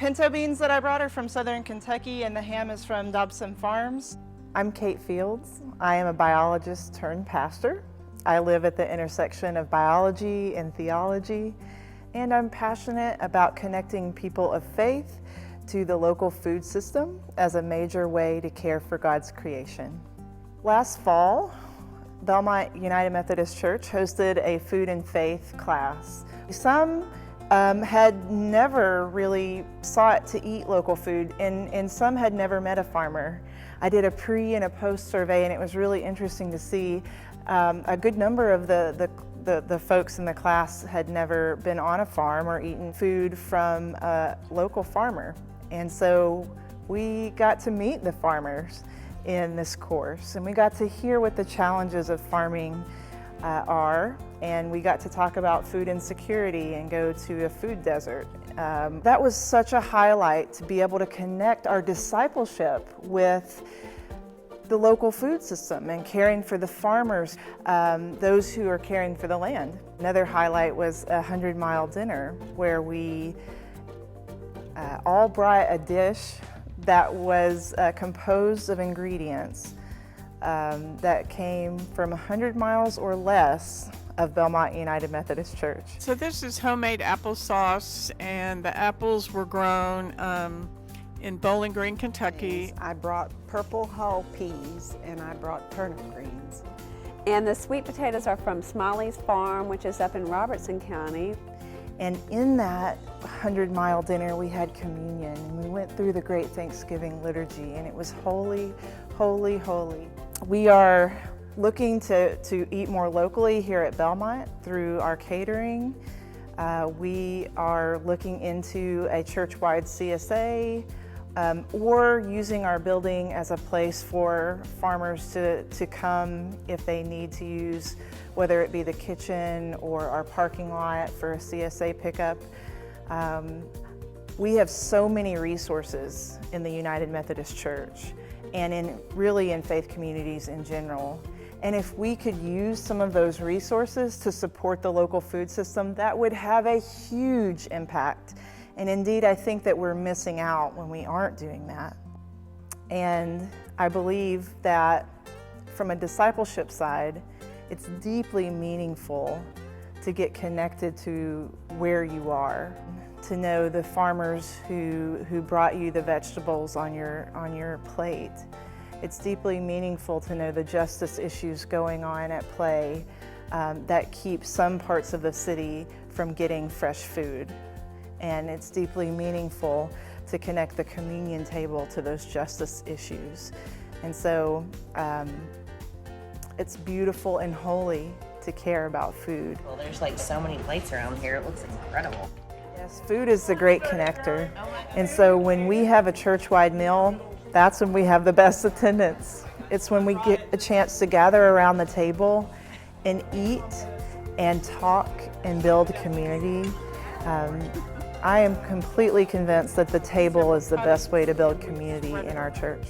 pinto beans that I brought are from southern Kentucky, and the ham is from Dobson Farms. I'm Kate Fields. I am a biologist-turned-pastor. I live at the intersection of biology and theology, and I'm passionate about connecting people of faith to the local food system as a major way to care for God's creation. Last fall, Belmont United Methodist Church hosted a food and faith class. Some had never really sought to eat local food, and some had never met a farmer. I did a pre and a post survey, and it was really interesting to see a good number of the folks in the class had never been on a farm or eaten food from a local farmer. And so we got to meet the farmers in this course, and we got to hear what the challenges of farming are, and we got to talk about food insecurity and go to a food desert. That was such a highlight to be able to connect our discipleship with the local food system and caring for the farmers, those who are caring for the land. Another highlight was a 100-mile dinner where we all brought a dish that was composed of ingredients that came from 100 miles or less of Belmont United Methodist Church. So this is homemade applesauce, and the apples were grown in Bowling Green, Kentucky. I brought purple hull peas and I brought turnip greens. And the sweet potatoes are from Smiley's Farm, which is up in Robertson County. And in that 100-mile dinner, we had communion, and we went through the Great Thanksgiving Liturgy, and it was holy, holy, holy. We are looking to eat more locally here at Belmont through our catering. We are looking into a church-wide CSA, or using our building as a place for farmers to come if they need to use, whether it be the kitchen or our parking lot for a CSA pickup. We have so many resources in the United Methodist Church and really in faith communities in general. And if we could use some of those resources to support the local food system, that would have a huge impact. And indeed, I think that we're missing out when we aren't doing that. And I believe that from a discipleship side, it's deeply meaningful to get connected to where you are, to know the farmers who brought you the vegetables on your plate. It's deeply meaningful to know the justice issues going on at play that keep some parts of the city from getting fresh food. And it's deeply meaningful to connect the communion table to those justice issues. And so it's beautiful and holy to care about food. Well, there's like so many plates around here, it looks incredible. Yes, food is the great connector. And so when we have a church-wide meal, that's when we have the best attendance. It's when we get a chance to gather around the table and eat and talk and build community. I am completely convinced that the table is the best way to build community in our church.